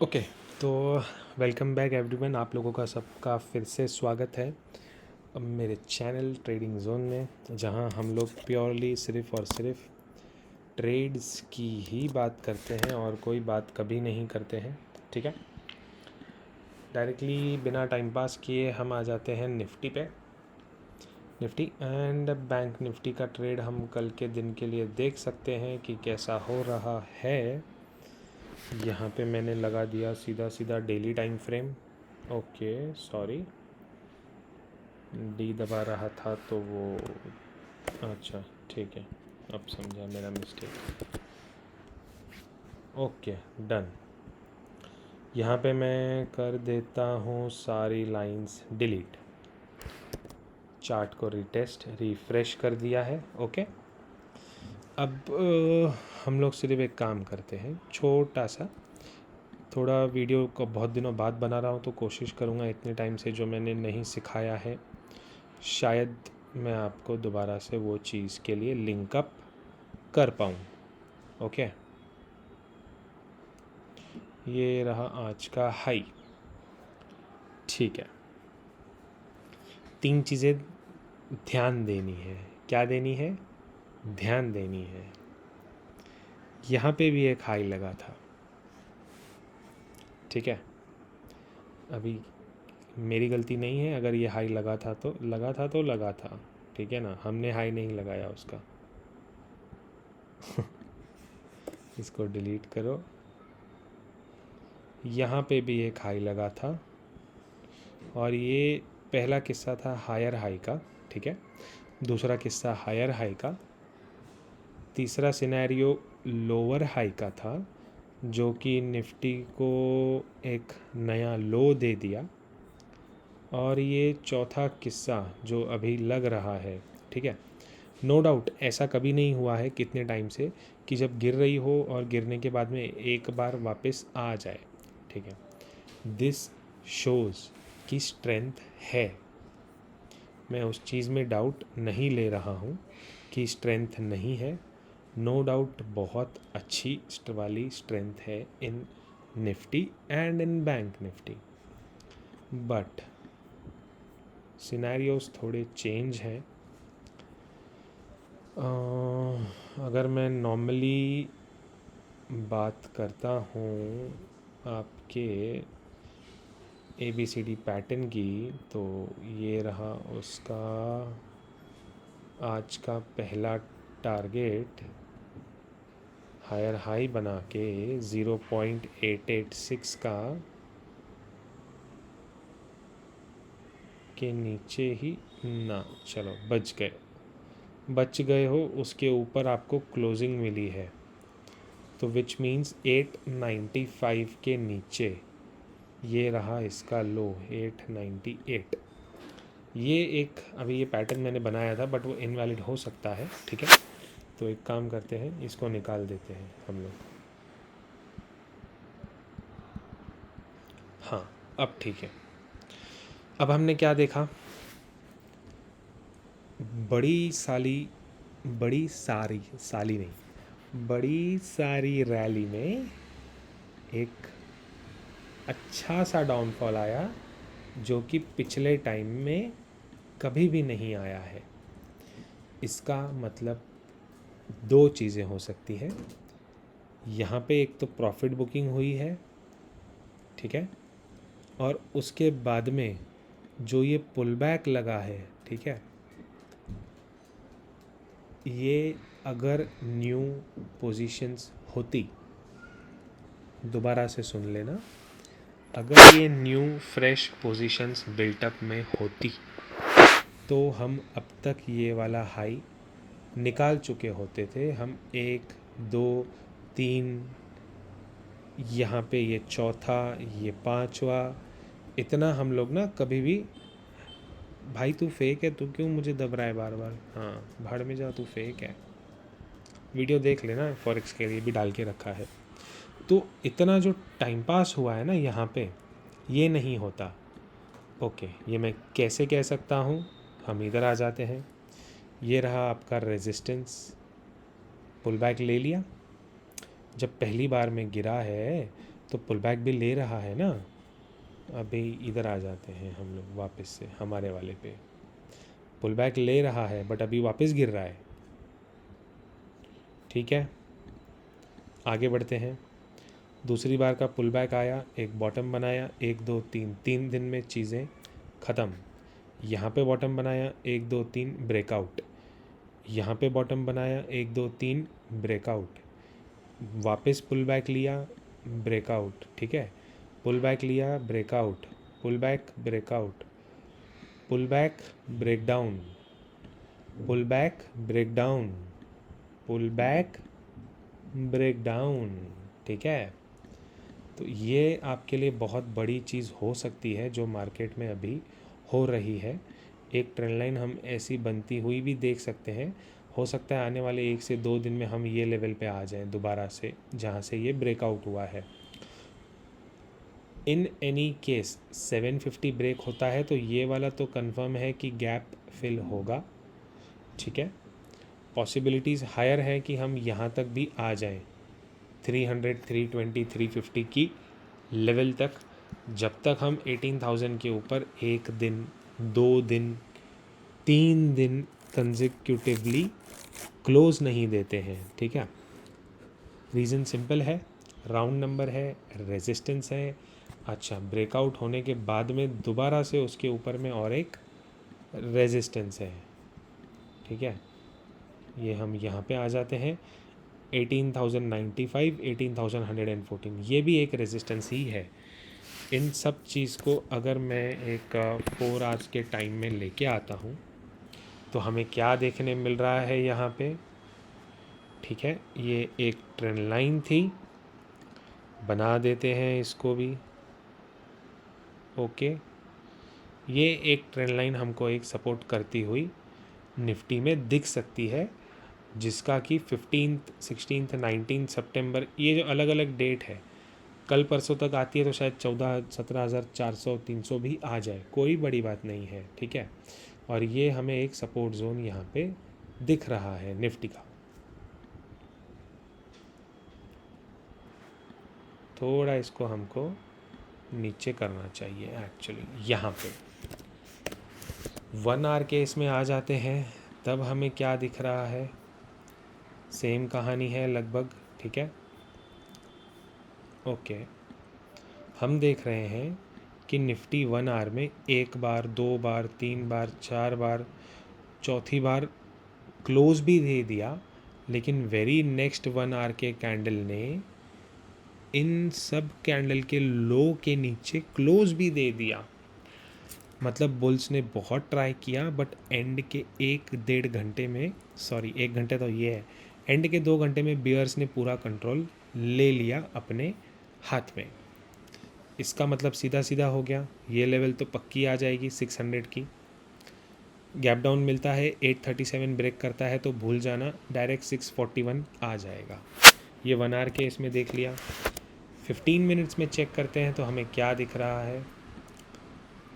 Okay, तो welcome back everyone. आप लोगों का सबका फिर से स्वागत है अब मेरे चैनल ट्रेडिंग जोन में, जहां हम लोग प्योरली सिर्फ़ और सिर्फ ट्रेड्स की ही बात करते हैं और कोई बात कभी नहीं करते हैं। ठीक है, डायरेक्टली बिना टाइम पास किए हम आ जाते हैं निफ्टी पे। निफ्टी एंड बैंक निफ्टी का ट्रेड हम कल के दिन के लिए देख सकते हैं कि कैसा हो रहा है। यहाँ पे मैंने लगा दिया सीधा सीधा daily time frame. Okay, sorry, D दबा रहा था तो वो, अच्छा ठीक है, अब समझा मेरा मिस्टेक। Okay, done. यहाँ पे मैं कर देता हूँ सारी लाइंस डिलीट। चार्ट को रिटेस्ट रिफ़्रेश कर दिया है। ओके, अब हम लोग सिर्फ एक काम करते हैं, छोटा सा, थोड़ा वीडियो को बहुत दिनों बाद बना रहा हूँ तो कोशिश करूँगा इतने टाइम से जो मैंने नहीं सिखाया है शायद मैं आपको दोबारा से वो चीज़ के लिए लिंक अप कर पाऊँ। ओके, ये रहा आज का हाई। ठीक है, 3 चीज़ें ध्यान देनी है। क्या देनी है? ध्यान देनी है। यहाँ पे भी एक हाई लगा था। ठीक है, अभी मेरी गलती नहीं है अगर ये हाई लगा था तो लगा था। ठीक है ना, हमने हाई नहीं लगाया उसका। इसको डिलीट करो। यहाँ पे भी एक हाई लगा था और ये पहला किस्सा था हायर हाई का। ठीक है, दूसरा किस्सा हायर हाई का, तीसरा सिनेरियो लोअर हाई का था जो कि निफ्टी को एक नया लो दे दिया, और ये चौथा किस्सा जो अभी लग रहा है। ठीक है, नो डाउट ऐसा कभी नहीं हुआ है कितने टाइम से कि जब गिर रही हो और गिरने के बाद में एक बार वापस आ जाए। ठीक है, दिस शोज़ की स्ट्रेंथ है। मैं उस चीज़ में डाउट नहीं ले रहा हूँ कि स्ट्रेंथ नहीं है। नो डाउट बहुत अच्छी वाली स्ट्रेंथ है in Nifty and in bank Nifty, but scenarios थोड़े चेंज हैं। अगर मैं नॉर्मली बात करता हूँ आपके ABCD पैटर्न की, तो ये रहा उसका आज का पहला टारगेट, हायर हाई बना के 0.886 का के नीचे ही ना, चलो बच गए हो। उसके ऊपर आपको क्लोजिंग मिली है तो विच मीन्स 895 के नीचे ये रहा इसका लो 898। ये एक अभी ये पैटर्न मैंने बनाया था बट वो इनवैलिड हो सकता है। ठीक है, तो एक काम करते हैं, इसको निकाल देते हैं हम लोग। हाँ, अब ठीक है। अब हमने क्या देखा, बड़ी सारी रैली में एक अच्छा सा डाउनफॉल आया जो कि पिछले टाइम में कभी भी नहीं आया है। इसका मतलब दो चीज़ें हो सकती है। यहाँ पे एक तो प्रॉफिट बुकिंग हुई है, ठीक है, और उसके बाद में जो ये पुल बैक लगा है, ठीक है, ये अगर न्यू पोजीशंस होती, दोबारा से सुन लेना, अगर ये न्यू फ्रेश पोजीशंस बिल्टअप में होती तो हम अब तक ये वाला हाई निकाल चुके होते थे। हम 1 2 3, यहाँ पे ये चौथा, ये पांचवा, इतना हम लोग ना कभी भी, भाई तू फेक है, तू क्यों मुझे दब रहा है बार बार, हाँ भाड़ में जा, तू फेक है। वीडियो देख लेना, फॉरेक्स के लिए भी डाल के रखा है। तो इतना जो टाइम पास हुआ है ना यहाँ पे, ये नहीं होता। ओके, ये मैं कैसे कह सकता हूँ, हम इधर आ जाते हैं। ये रहा आपका रेजिस्टेंस, पुल बैक ले लिया। जब पहली बार में गिरा है तो पुल बैक भी ले रहा है ना। अभी इधर आ जाते हैं हम लोग वापस से हमारे वाले पे। पुल बैक ले रहा है बट अभी वापस गिर रहा है। ठीक है, आगे बढ़ते हैं। दूसरी बार का पुल बैक आया, एक बॉटम बनाया, 1 2 3, 3 दिन में चीज़ें ख़त्म। यहाँ पे बॉटम बनाया, 1 2 3 ब्रेकआउट। यहाँ पे बॉटम बनाया, 1 2 3 ब्रेकआउट। वापस पुल बैक लिया, ब्रेकआउट। ठीक है, पुल बैक लिया, breakout, pull back, breakout, pull back, breakdown, pull back, breakdown, pull back, breakdown. ठीक है, तो ये आपके लिए बहुत बड़ी चीज़ हो सकती है जो मार्केट में अभी हो रही है। एक ट्रेंड लाइन हम ऐसी बनती हुई भी देख सकते हैं। हो सकता है आने वाले 1 से 2 दिन में हम ये लेवल पे आ जाएं दोबारा से, जहाँ से ये ब्रेकआउट हुआ है। इन एनी केस 750 ब्रेक होता है तो ये वाला तो कंफर्म है कि गैप फिल होगा। ठीक है, पॉसिबिलिटीज़ हायर है कि हम यहाँ तक भी आ जाएं, 300 320 350 की लेवल तक। जब तक हम 18,000 के ऊपर 1 दिन 2 दिन 3 दिन कंसेक्यूटिवली क्लोज नहीं देते हैं। ठीक है, रीज़न सिंपल है, राउंड नंबर है, रेजिस्टेंस है। अच्छा, ब्रेकआउट होने के बाद में दोबारा से उसके ऊपर में और एक रेजिस्टेंस है। ठीक है, ये हम यहाँ पे आ जाते हैं 18,095 18,114, ये भी एक रेजिस्टेंस ही है। इन सब चीज़ को अगर मैं एक 4 आवर्स के टाइम में लेके आता हूँ तो हमें क्या देखने मिल रहा है यहाँ पे। ठीक है, ये एक ट्रेंड लाइन थी, बना देते हैं इसको भी। ओके, ये एक ट्रेंड लाइन हमको एक सपोर्ट करती हुई निफ्टी में दिख सकती है, जिसका कि 15, 16, 19 सितंबर, ये जो अलग अलग डेट है, कल परसों तक आती है तो शायद 17,400 300 भी आ जाए, कोई बड़ी बात नहीं है। ठीक है, और ये हमें एक सपोर्ट जोन यहाँ पे दिख रहा है निफ्टी का। थोड़ा इसको हमको नीचे करना चाहिए एक्चुअली। यहाँ पे 1 आवर के इसमें आ जाते हैं, तब हमें क्या दिख रहा है, सेम कहानी है लगभग। ठीक है, ओके, हम देख रहे हैं कि निफ्टी 1 आवर में 1 बार 2 बार 3 बार 4 बार, चौथी बार क्लोज भी दे दिया, लेकिन वेरी नेक्स्ट 1 आवर के कैंडल ने इन सब कैंडल के लो के नीचे क्लोज भी दे दिया। मतलब बुल्स ने बहुत ट्राई किया बट एंड के 1-1.5 घंटे में, सॉरी 1 घंटे तो ये है, एंड के 2 घंटे में बियर्स ने पूरा कंट्रोल ले लिया अपने हाथ में। इसका मतलब सीधा सीधा हो गया, ये लेवल तो पक्की आ जाएगी 600 की। गैप डाउन मिलता है 837 ब्रेक करता है तो भूल जाना, डायरेक्ट 641 आ जाएगा। ये 1 आवर के इसमें देख लिया। 15 मिनट्स में चेक करते हैं तो हमें क्या दिख रहा है,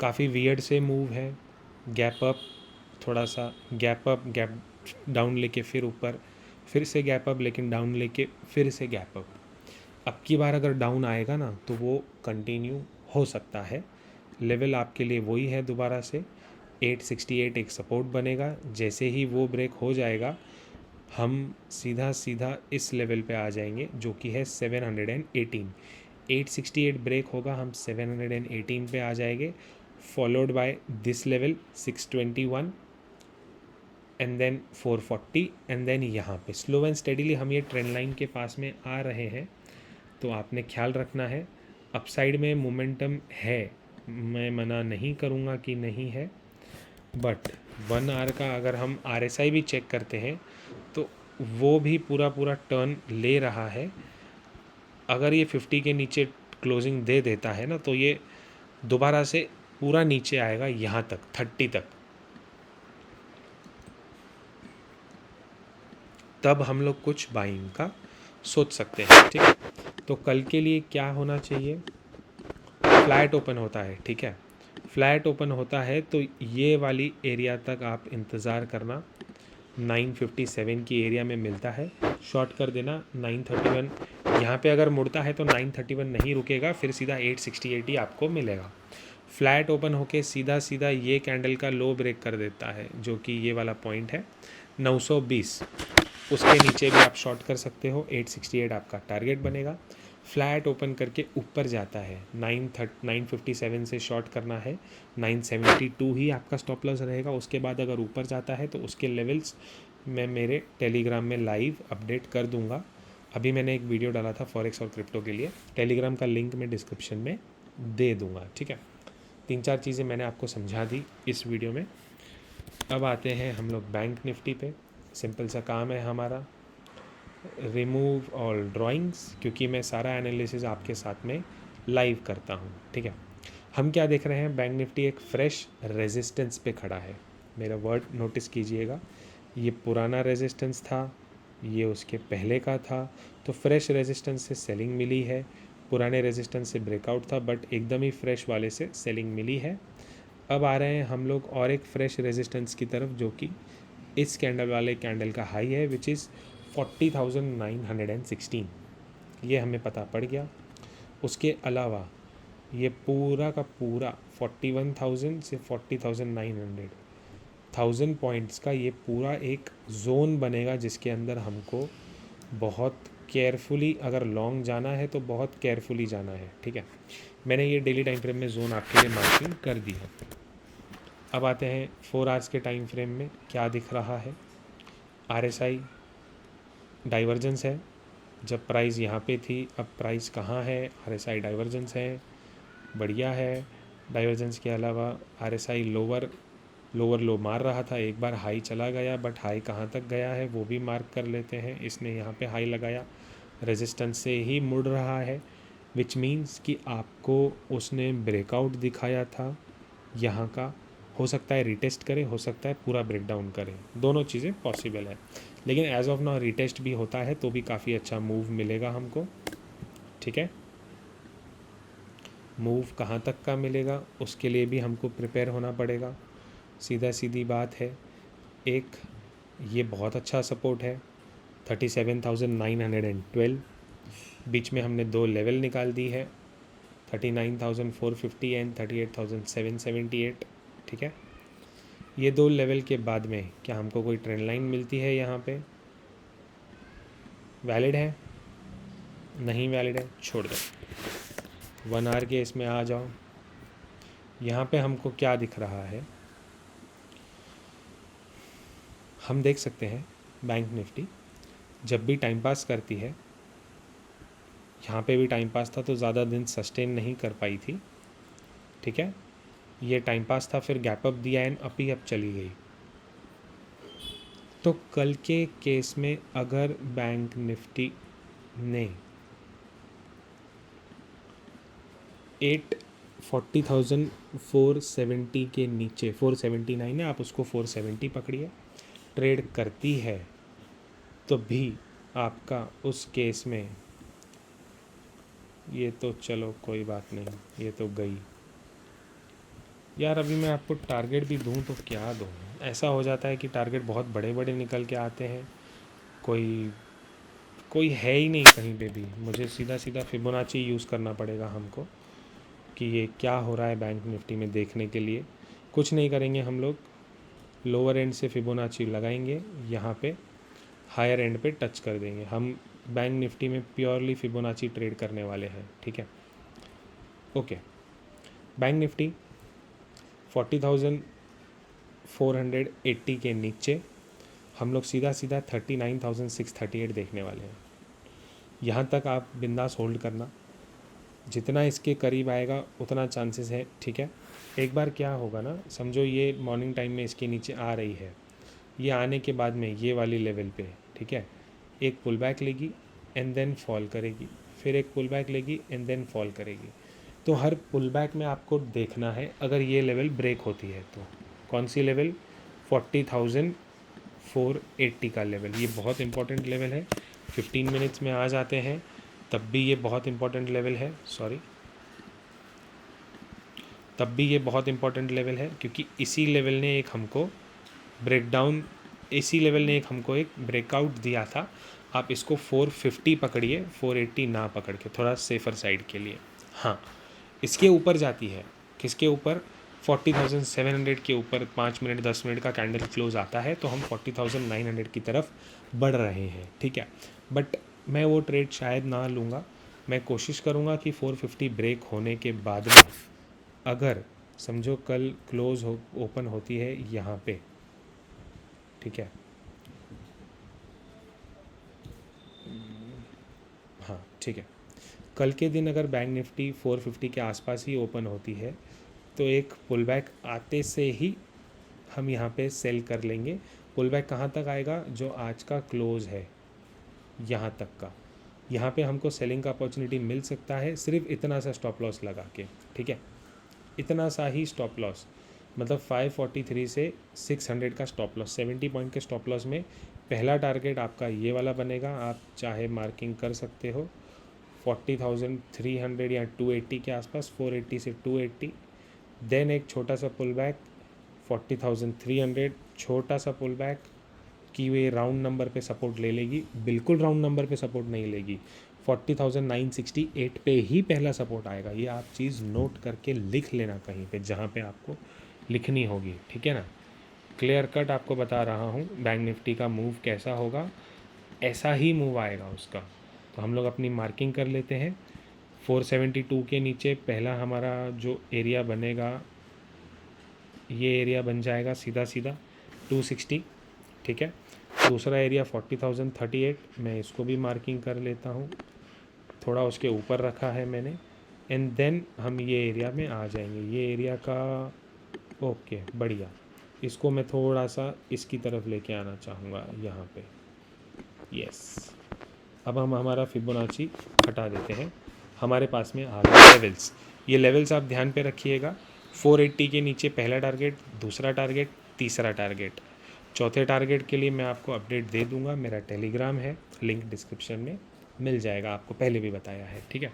काफ़ी वियर्ड से मूव है। गैप अप, थोड़ा सा गैप अप, गैप डाउन लेके फिर ऊपर, फिर से गैप अप लेकिन डाउन लेके फिर से गैप अप। अब की बार अगर डाउन आएगा ना तो वो कंटिन्यू हो सकता है। लेवल आपके लिए वही है, दोबारा से 868 एक सपोर्ट बनेगा। जैसे ही वो ब्रेक हो जाएगा हम सीधा सीधा इस लेवल पे आ जाएंगे जो कि है 718। 868 ब्रेक होगा, हम 718 पे आ जाएंगे, followed by this level 621 and then 440 and then यहाँ पे स्लो एंड स्टेडीली हम ये ट्रेंड लाइन के पास में आ रहे हैं। तो आपने ख्याल रखना है, अपसाइड में मोमेंटम है, मैं मना नहीं करूँगा कि नहीं है, बट 1 आवर का अगर हम RSI भी चेक करते हैं तो वो भी पूरा टर्न ले रहा है। अगर ये 50 के नीचे क्लोजिंग दे देता है ना तो ये दोबारा से पूरा नीचे आएगा यहाँ तक 30 तक, तब हम लोग कुछ बाइंग का सोच सकते हैं। ठीक है, तो कल के लिए क्या होना चाहिए, फ्लैट ओपन होता है। ठीक है, फ्लैट ओपन होता है तो ये वाली एरिया तक आप इंतज़ार करना, 957 की एरिया में मिलता है, शॉर्ट कर देना 931 यहाँ पे अगर मुड़ता है तो 931 नहीं रुकेगा, फिर सीधा 868 ही आपको मिलेगा। फ्लैट ओपन होके सीधा सीधा ये कैंडल का लो ब्रेक कर देता है, जो कि ये वाला पॉइंट है 920, उसके नीचे भी आप शॉर्ट कर सकते हो। 868 आपका टारगेट बनेगा। फ्लैट ओपन करके ऊपर जाता है 957 से शॉर्ट करना है, 972 ही आपका स्टॉप लॉस रहेगा। उसके बाद अगर ऊपर जाता है तो उसके लेवल्स मैं मेरे टेलीग्राम में लाइव अपडेट कर दूंगा। अभी मैंने एक वीडियो डाला था फॉरेक्स और क्रिप्टो के लिए, टेलीग्राम का लिंक मैं डिस्क्रिप्शन में दे दूंगा, ठीक है। 3-4 चीज़ें मैंने आपको समझा दी इस वीडियो में। अब आते हैं हम लोग बैंक निफ्टी पे। सिंपल सा काम है हमारा, रिमूव ऑल ड्राइंग्स, क्योंकि मैं सारा एनालिसिस आपके साथ में लाइव करता हूँ, ठीक है। हम क्या देख रहे हैं, बैंक निफ्टी एक फ्रेश रेजिस्टेंस पे खड़ा है। मेरा वर्ड नोटिस कीजिएगा, ये पुराना रेजिस्टेंस था, ये उसके पहले का था, तो फ्रेश रेजिस्टेंस से सेलिंग मिली है। पुराने रेजिस्टेंस से ब्रेकआउट था, बट एकदम ही फ्रेश वाले से सेलिंग मिली है। अब आ रहे हैं हम लोग और एक फ्रेश रेजिस्टेंस की तरफ, जो कि इस कैंडल वाले कैंडल का हाई है, विच इज़ 40,916, ये हमें पता पड़ गया। उसके अलावा ये पूरा का पूरा 41,000 से 40,900, 1000 पॉइंट्स का ये पूरा एक जोन बनेगा, जिसके अंदर हमको बहुत केयरफुली, अगर लॉन्ग जाना है तो बहुत केयरफुली जाना है, ठीक है। मैंने ये डेली टाइम फ्रेम में जोन आपके लिए मार्किंग कर दी है। अब आते हैं 4 आवर्स के टाइम फ्रेम में क्या दिख रहा है। RSI डाइवर्जेंस है, जब प्राइस यहाँ पे थी अब प्राइस कहाँ है, RSI डाइवर्जेंस है, बढ़िया है। डाइवर्जेंस के अलावा RSI लोअर लो मार रहा था, एक बार हाई चला गया, बट हाई कहाँ तक गया है वो भी मार्क कर लेते हैं। इसने यहाँ पे हाई लगाया, रेजिस्टेंस से ही मुड़ रहा है, विच मीन्स कि आपको उसने ब्रेकआउट दिखाया था यहाँ का, हो सकता है रिटेस्ट करे, हो सकता है पूरा ब्रेकडाउन करे, दोनों चीज़ें पॉसिबल है। लेकिन एज ऑफ नाउ रिटेस्ट भी होता है तो भी काफ़ी अच्छा मूव मिलेगा हमको, ठीक है। मूव कहाँ तक का मिलेगा उसके लिए भी हमको प्रिपेयर होना पड़ेगा। सीधा सीधी बात है, एक ये बहुत अच्छा सपोर्ट है 37,912, बीच में हमने 2 लेवल निकाल दी है 39,450 एंड 38,778, ठीक है। ये 2 लेवल के बाद में क्या हमको कोई ट्रेंड लाइन मिलती है यहाँ पे, वैलिड है, नहीं वैलिड है, छोड़ दो। 1 आवर के इसमें आ जाओ। यहाँ पे हमको क्या दिख रहा है, हम देख सकते हैं बैंक निफ्टी जब भी टाइम पास करती है, यहाँ पे भी टाइम पास था तो ज़्यादा दिन सस्टेन नहीं कर पाई थी, ठीक है। ये टाइम पास था, फिर गैप अप दिया एंड अप ही अप चली गई। तो कल के केस में अगर बैंक निफ्टी ने 40,470 के नीचे, 479 है, आप उसको 470 पकड़िए, ट्रेड करती है तो भी आपका उस केस में, ये तो चलो कोई बात नहीं, ये तो गई यार। अभी मैं आपको टारगेट भी दूं तो क्या दूं, ऐसा हो जाता है कि टारगेट बहुत बड़े बड़े निकल के आते हैं, कोई है ही नहीं कहीं पे भी। मुझे सीधा सीधा फिबोनाची यूज़ करना पड़ेगा हमको कि ये क्या हो रहा है बैंक निफ्टी में देखने के लिए। कुछ नहीं करेंगे हम लोग, लोअर एंड से फिबोनाची लगाएंगे, यहाँ पे हायर एंड पे टच कर देंगे। हम बैंक निफ्टी में प्योरली फिबोनाची ट्रेड करने वाले हैं, ठीक है। ओके, बैंक निफ्टी 40,480 के नीचे हम लोग सीधा सीधा 39,638 देखने वाले हैं। यहाँ तक आप बिंदास होल्ड करना, जितना इसके करीब आएगा उतना चांसेस है, ठीक है। एक बार क्या होगा ना, समझो ये मॉर्निंग टाइम में इसके नीचे आ रही है, ये आने के बाद में ये वाली लेवल पे, ठीक है, एक पुल बैक लेगी एंड देन फॉल करेगी, फिर एक पुल बैक लेगी एंड देन फॉल करेगी। तो हर पुल बैक में आपको देखना है, अगर ये लेवल ब्रेक होती है तो कौन सी लेवल, 40,480 का लेवल, ये बहुत इंपॉर्टेंट लेवल है। 15 मिनट्स में आ जाते हैं तब भी ये बहुत इंपॉर्टेंट लेवल है, तब भी ये बहुत इंपॉर्टेंट लेवल है, क्योंकि इसी लेवल ने एक हमको ब्रेकआउट दिया था आप इसको 450 पकड़िए, 480 ना पकड़ के, थोड़ा सेफ़र साइड के लिए। हाँ, इसके ऊपर जाती है, किसके ऊपर? 40,700 के ऊपर 5 मिनट 10 मिनट का कैंडल क्लोज आता है, तो हम 40,900 की तरफ बढ़ रहे हैं, ठीक है। बट मैं वो ट्रेड शायद ना लूँगा, मैं कोशिश करूँगा कि 450 ब्रेक होने के बाद में, अगर समझो कल क्लोज हो ओपन होती है यहाँ पे, ठीक है, हाँ ठीक है, कल के दिन अगर बैंक निफ्टी 450 के आसपास ही ओपन होती है, तो एक पुल बैक आते से ही हम यहाँ पे सेल कर लेंगे। पुल बैक कहाँ तक आएगा? जो आज का क्लोज़ है यहाँ तक का, यहाँ पे हमको सेलिंग का अपॉर्चुनिटी मिल सकता है, सिर्फ इतना सा स्टॉप लॉस लगा के, ठीक है, इतना सा ही स्टॉप लॉस, मतलब 543 से 600 का स्टॉप लॉस, 70 पॉइंट के स्टॉप लॉस में पहला टारगेट आपका ये वाला बनेगा। आप चाहे मार्किंग कर सकते हो 40,300 या 280 के आसपास, 480 से 280, देन एक छोटा सा पुल बैक 40,300, छोटा सा पुल बैक कि वे राउंड नंबर पे सपोर्ट ले लेगी, बिल्कुल राउंड नंबर पे सपोर्ट नहीं लेगी, 40,968 पे ही पहला सपोर्ट आएगा। ये आप चीज़ नोट करके लिख लेना कहीं पे, जहाँ पे आपको लिखनी होगी, ठीक है ना। क्लियर कट आपको बता रहा हूँ बैंक निफ्टी का मूव कैसा होगा, ऐसा ही मूव आएगा उसका। तो हम लोग अपनी मार्किंग कर लेते हैं। 472 के नीचे पहला हमारा जो एरिया बनेगा, ये एरिया बन जाएगा सीधा सीधा 260, ठीक है। दूसरा एरिया 40,038, मैं इसको भी मार्किंग कर लेता हूँ, थोड़ा उसके ऊपर रखा है मैंने, एंड देन हम ये एरिया में आ जाएंगे, ये एरिया का, ओके बढ़िया। इसको मैं थोड़ा सा इसकी तरफ लेके आना चाहूँगा यहाँ पे, यस। अब हम हमारा फिबोनाची हटा देते हैं, हमारे पास में आ गए लेवल्स। ये लेवल्स आप ध्यान पे रखिएगा। 480 के नीचे पहला टारगेट, दूसरा टारगेट, तीसरा टारगेट, चौथे टारगेट के लिए मैं आपको अपडेट दे दूंगा। मेरा टेलीग्राम है, लिंक डिस्क्रिप्शन में मिल जाएगा, आपको पहले भी बताया है, ठीक है।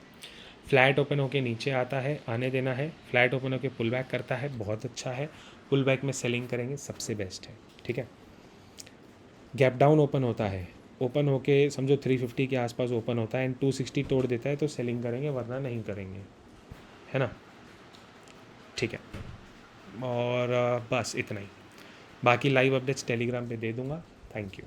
फ्लैट ओपन होके नीचे आता है, आने देना है, फ्लैट ओपन होके पुल बैक करता है, बहुत अच्छा है, पुल बैक में सेलिंग करेंगे, सबसे बेस्ट है, ठीक है। गैप डाउन ओपन होता है, ओपन होके समझो 350 के आसपास ओपन होता है एंड 260 तोड़ देता है, तो सेलिंग करेंगे, वरना नहीं करेंगे, है ना, ठीक है। और बस इतना ही, बाकी लाइव अपडेट्स टेलीग्राम पे दे दूंगा। Thank you.